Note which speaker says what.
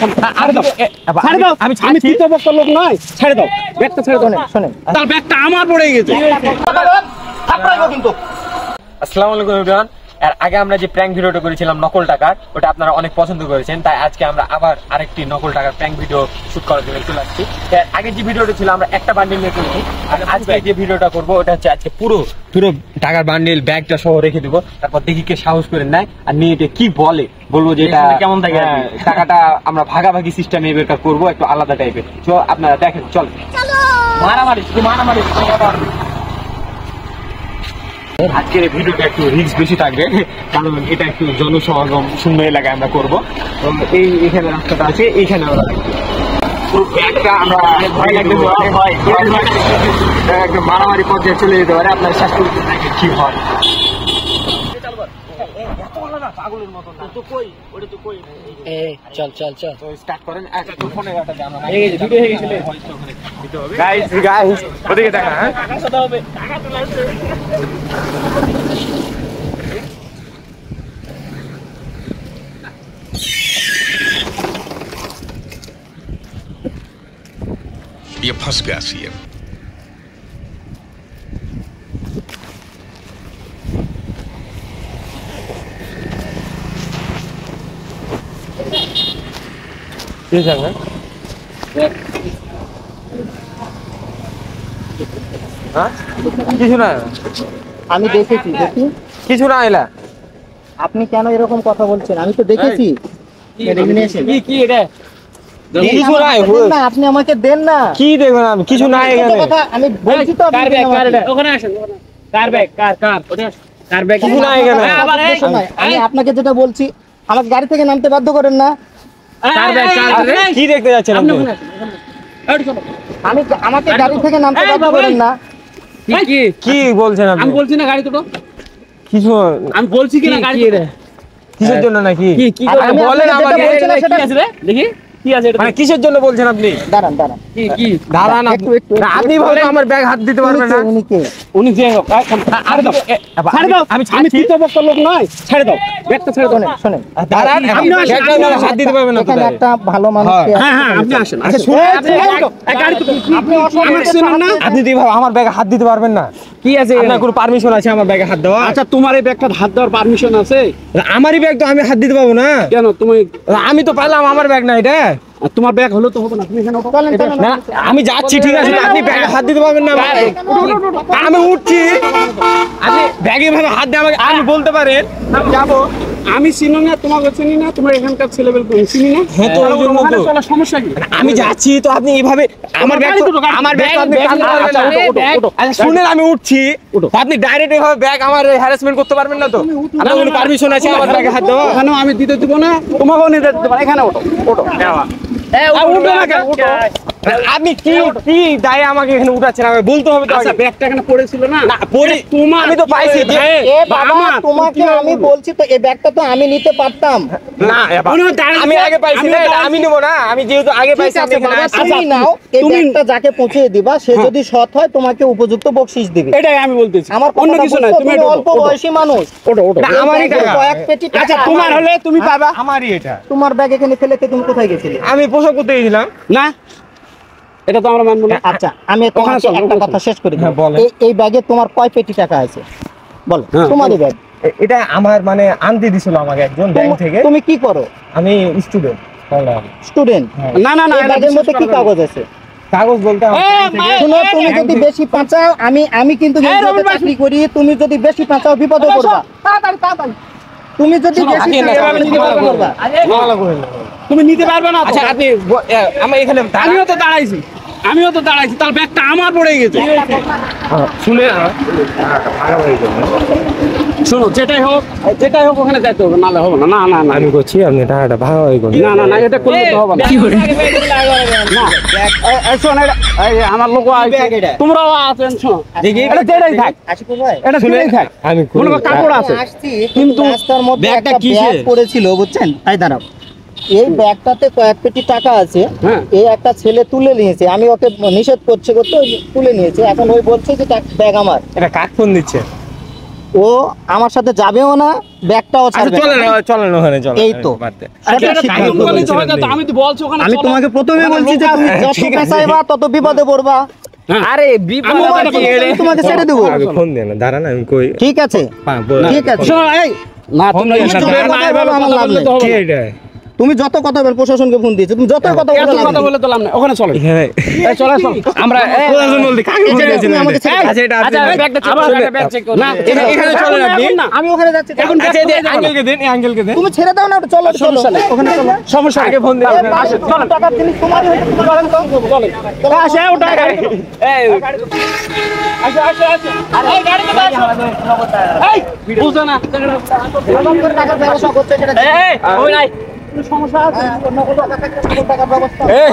Speaker 1: ছেড়ে দাও, ছেড়ে দাও। আমি তৃতীয় পক্ষ লোক নয়, ছেড়ে দাও ব্যাগটা, ছেড়ে দাও। শোনেন, তার ব্যাগটা আমার পড়ে গেছে।
Speaker 2: আসসালামু আলাইকুম এভরিওয়ান। এর আগে আমরা যে প্র্যাঙ্ক ভিডিওটা করেছিলাম নকল টাকার, ওটা আপনারা অনেক পছন্দ করেছেন, তাই আজকে আমরা আবার আরেকটি নকল টাকার প্র্যাঙ্ক ভিডিও শুট করার জন্য চলে আসছি। আগে যে ভিডিওটা ছিল আমরা একটা বান্ডিল নিয়ে করেছি, আর আজকে যে ভিডিওটা করবো ওটা হচ্ছে আজকে পুরো টাকার বান্ডিল ব্যাগটা সহ রেখে দিব, তারপর দেখি কে সাহস করে নেয় আর নিয়ে এটা কি বলবো যে এটা কেমন থাকে, টাকাটা আমরা ভাগাভাগি সিস্টেমে বের করবো, একটু আলাদা টাইপের। তো আপনারা দেখেন, চল মারামারি মারামারি। আজকের ভিডিওটা একটু রিস্ক বেশি থাকবে, কারণ এটা একটু জনসমাগম শূন্য এলাকায় আমরা করবো। এইখানে রাস্তাটা আছে, এইখানে একদম মারামারি পর্যায়ে চলে যেতে পারে, আপনার শেষ করতে থাকে কি হয়।
Speaker 3: চল চল চল
Speaker 2: স্টার্ট করেন।
Speaker 1: ওদিকে দেখা, হ্যাঁ
Speaker 4: ये फंस गया सीएम।
Speaker 2: কিছু না,
Speaker 3: আমি দেখেছি। দেখি
Speaker 2: কিছু না এলা।
Speaker 3: আপনি কেন এরকম কথা বলছেন? আমি তো দেখেছি।
Speaker 2: কি এটা কিছু নাই,
Speaker 3: না আপনি আমাকে দেন না।
Speaker 2: কি দেখবেন? আমি কিছু নাই এখানে।
Speaker 3: আমি বলছি তো
Speaker 1: কার ব্যাগ, ওখানে আসেন। কার ব্যাগ, কার ব্যাগ?
Speaker 2: কিছু নাই এখানে।
Speaker 3: আমি আপনাকে যেটা বলছি, আমাকে গাড়ি থেকে নামতে বাধ্য করেন না।
Speaker 1: কার ব্যাগ?
Speaker 2: কি দেখতে যাচ্ছেন আপনি?
Speaker 3: আমি আমাকে গাড়ি থেকে নামতে বাধ্য করেন না।
Speaker 2: কি বলছেন আপনি?
Speaker 1: আমি বলছি না গাড়ি তোটো।
Speaker 2: কিছু
Speaker 1: আমি বলছি কি না গাড়ি তোটো?
Speaker 2: কিসের জন্য নাকি?
Speaker 3: বলেন আমাকে।
Speaker 1: কি আছে রে? দেখি কি আছে এটা?
Speaker 2: মানে কিসের জন্য বলছেন আপনি?
Speaker 3: দাঁড়ান দাঁড়ান
Speaker 1: কি
Speaker 2: দাঁড়ান, আপনি বলেন আমার ব্যাগ হাত দিতে পারবেন না।
Speaker 1: উনি যে হোক, ছেড়ে দাও, ছেড়ে দাও। আমি তৃতীয় পক্ষ লোক নয়, ছেড়ে দাও ব্যাগটা, ছেড়ে দাও।
Speaker 3: শোনেন,
Speaker 2: দাঁড়ান, আপনি ব্যাগটা হাত দিতে পারবেন না।
Speaker 3: এখানে একটা ভালো মানুষ।
Speaker 1: হ্যাঁ হ্যাঁ, আপনি আসেন। আচ্ছা শুনুন, গাড়ি তো আমাকে চেনেন না
Speaker 2: আপনি তো এইভাবে আমার ব্যাগে হাত দিতে পারবেন না।
Speaker 1: কি আছে?
Speaker 2: আপনার কোনো পারমিশন আছে আমার ব্যাগে হাত দেওয়া?
Speaker 1: আচ্ছা, তোমার এই ব্যাগটা হাত দেওয়ার পারমিশন আছে?
Speaker 2: আমারই ব্যাগ তো, আমি হাত দিতে পারবো না
Speaker 1: কেন? তুমি
Speaker 2: আমি তো পারলাম, আমার ব্যাগ না এটা।
Speaker 1: তোমার ব্যাগ হলো তো হবে না, তুমি এখানে ওঠো।
Speaker 2: না আমি যাচ্ছি, ঠিক আছে, আপনি ব্যাগে হাত দিতে পারবেন না। আমি উঠছি, আপনি ব্যাগে ভাবে হাত দিয়ে আমাকে, আমি বলতে পারেন আমি যাবো।
Speaker 1: আমি চিনি না, তোমাকে চিনি না, তোমার এখানকার ছেলেবেল চিনি না।
Speaker 2: হ্যাঁ, তো ওই জন্য তো
Speaker 1: চলার সমস্যা কি?
Speaker 2: আমি যাচ্ছি, তো আপনি এইভাবে আমার ব্যাগ, আমার ব্যাগ আপনি টানতে পারবেন না। আচ্ছা শুনেন, আমি উঠছি, আপনি ডাইরেক্ট এইভাবে ব্যাগ আমার হ্যারাসমেন্ট করতে পারবেন না তো? আপনার কোনো পারমিশন আছে আমার ব্যাগে হাত দেওয়া?
Speaker 1: এখানেও আমি দিতে দিব না, তোমাকেও নিতে দিব না। এখানে ওঠো, ওঠো। উঠো না কেন? উঠো।
Speaker 2: আপনি কি দায় আমাকে এখানে উঠাচ্ছেন? আমি বলতে হবে তো।
Speaker 1: আচ্ছা, ব্যাগটা এখানে পড়েছিল না?
Speaker 2: না পরে
Speaker 1: তোমার,
Speaker 2: আমি তো পাইছি।
Speaker 3: এ বাবা, তোমাকে আমি বলছি তো, এই ব্যাগটা তো আমি নিতে পারতাম
Speaker 2: না, আমি আগে পাইছি না, আমি নেব না। আমি যেহেতু আগে পাইছি, আমি এখানে আসছি।
Speaker 3: তুমি নাও, এই ব্যাগটা যাকে পৌঁছে দিবা, সে যদি সৎ হয় তোমাকে উপযুক্ত বকশিশ দিবে।
Speaker 1: এটাই আমি বলতেছি,
Speaker 3: আমার
Speaker 1: অন্য কিছু না। তুমি
Speaker 3: অল্প বয়সী মানুষ।
Speaker 1: ওঠো, ওঠো।
Speaker 2: আমারই টাকা।
Speaker 3: কয়েক পেটি টাকা।
Speaker 1: আচ্ছা, তোমার হলে তুমি পাবা।
Speaker 2: আমারই এটা।
Speaker 3: তোমার ব্যাগ এখানে ফেলে তুমি কোথায় গেছিলে?
Speaker 2: আমি পোশাক করতে গেছিলাম।
Speaker 1: না, এটা তো আমরা মানবো না।
Speaker 3: আচ্ছা, আমি তোমাকে একটা কথা শেষ করে দিই।
Speaker 2: হ্যাঁ, বলেন।
Speaker 3: এই ব্যাগে তোমার কয় পেটি টাকা আছে বলো? তোমারই ব্যাগ।
Speaker 2: এটা আমার মানে আনতে দিছিল আমাকে একজন ব্যাংক থেকে।
Speaker 3: তুমি কি করো?
Speaker 2: আমি স্টুডেন্ট।
Speaker 3: স্টুডেন্ট?
Speaker 1: না না না,
Speaker 3: এই ব্যাগের মধ্যে কি কাগজ আছে?
Speaker 2: কাগজ বলতে
Speaker 3: শুনো, তুমি যদি বেশি পাঁচাও, আমি কিন্তু চাকরি করি, তুমি যদি বেশি পাঁচাও বিপদে পড়বা। তুমি যদি বেশি পাঁচাও বিপদে পড়বা।
Speaker 1: তুমি নিতে পারবে না।
Speaker 2: আচ্ছা আপনি আমি এখানে
Speaker 1: আমিও তো দাঁড়াইছি, তার ব্যাগটা আমার পড়ে গেছে।
Speaker 2: শুনে
Speaker 1: শোনো, যেটাই হোক ওখানে যাইতে হবে, নাহলে হবে না। না না না,
Speaker 2: আমি করছি, আপনি টাকাটা ভাগ হয়ে গেল।
Speaker 1: না না না, এটা করলে তো হবে না। না, শোন, আমার লোক তোমরাও আছেন, শোন, এটা যেটাই থাক, এটা যেটাই থাক,
Speaker 2: আমি
Speaker 1: মনে করো কাপড় আছে,
Speaker 3: কিন্তু রাস্তার মধ্যে একটা ব্যাগ পড়েছিল, বুঝছেন? তাই দাঁড়াও, এই ব্যাগটাতে কয়েক পেটি টাকা আছে। এই একটা ছেলে তুলে নিয়েছে, আমি ওকে নিষেধ করতে তুলে নিয়েছে। এখন ওই বলছে যে ব্যাগ আমার।
Speaker 2: এটা কাক ফোন দিচ্ছে?
Speaker 3: ও আমার সাথে যাবেও না, ব্যাগটাও ছাড়বে
Speaker 2: চলেন
Speaker 3: না।
Speaker 2: চলেন ওখানে চলেন
Speaker 3: এই তো।
Speaker 2: বাড়তে।
Speaker 3: সঠিক
Speaker 1: এটা
Speaker 3: সিদ্ধান্ত
Speaker 1: কাহিনী বলেই তো হয় না,
Speaker 3: বলেছিলেন।
Speaker 1: তো আমি তো বলছি ওখানে
Speaker 3: আমি
Speaker 1: চলো।
Speaker 3: তোমাকে প্রথমেই
Speaker 1: ওখানে
Speaker 3: বলছি যে
Speaker 1: লোক
Speaker 3: তুমি
Speaker 1: আছে।
Speaker 3: যত পেঁচাইবা তত বিপদে পড়বা।
Speaker 2: আরে বিপদ
Speaker 1: আমি
Speaker 2: আবার
Speaker 1: ওখানে
Speaker 2: কি এড়ে?
Speaker 3: আমি তোমাকে ছেড়ে দেবো।
Speaker 2: আগে ফোন দেন দাঁড়ান আমি কই
Speaker 3: ঠিক আছে, ঠিক আছে।
Speaker 1: শোনো, এই, না,
Speaker 2: ফোন
Speaker 1: তোমরা
Speaker 2: দিয়ে
Speaker 1: ইচ্ছা
Speaker 2: না,
Speaker 1: করে
Speaker 3: না,
Speaker 1: না,
Speaker 3: না,
Speaker 1: এভাবে
Speaker 3: আমার
Speaker 1: কথা
Speaker 3: লাভ
Speaker 1: বললে
Speaker 3: নেই।
Speaker 1: তো হবে
Speaker 2: কে
Speaker 1: না।
Speaker 2: এটা
Speaker 3: তুমি যত কথা বল, প্রশাসনকে ফোন দিয়েছো, তুমি যত কথা
Speaker 1: এত
Speaker 3: বলো
Speaker 1: কথা বলে তো লাভ নেই, ওখানে চলো।
Speaker 2: এখানে
Speaker 1: এই, চলো, চলো। আমরা
Speaker 2: প্রশাসন বলতে কাকে
Speaker 3: এই যে
Speaker 2: বলেছেন
Speaker 3: তুমি আমাকে ছেড়ে দাও।
Speaker 2: আচ্ছা এটা
Speaker 1: আচ্ছা,
Speaker 2: আপনি
Speaker 1: ব্যাগটা চেক করো, ব্যাগ চেক করো।
Speaker 2: না, এখানে চলেন আপনি।
Speaker 1: এখন না।
Speaker 3: আমি ওখানে যাচ্ছি,
Speaker 1: এখন
Speaker 2: আচ্ছা এই যে
Speaker 1: ব্যাগ
Speaker 2: আঙ্কেলকে দেন এই আঙ্কেলকে দেন
Speaker 3: তুমি ছেড়ে দাও না, ওটা চলো, চলো
Speaker 1: সমস্যা নেই।
Speaker 3: ওখানে চলো।
Speaker 1: সমস্যা
Speaker 2: আগে ফোন দিন
Speaker 3: এই, পাঁচশো টাকার জিনিস তোমারই হয়েছে, তুমি চলেন তো। চলো,
Speaker 1: আসে, ওটা গাড়ি।
Speaker 2: এই
Speaker 1: আসে, আসে, আসে। এই, গাড়িতে বসো। এই, বুঝো না।
Speaker 3: আমার করে টাকার ব্যবস্থা করতে সেটা
Speaker 2: এই ওই নাই
Speaker 3: সমস্যা আছে, নগদ টাকা থাকলে নগদ টাকার ব্যবস্থা।
Speaker 2: এই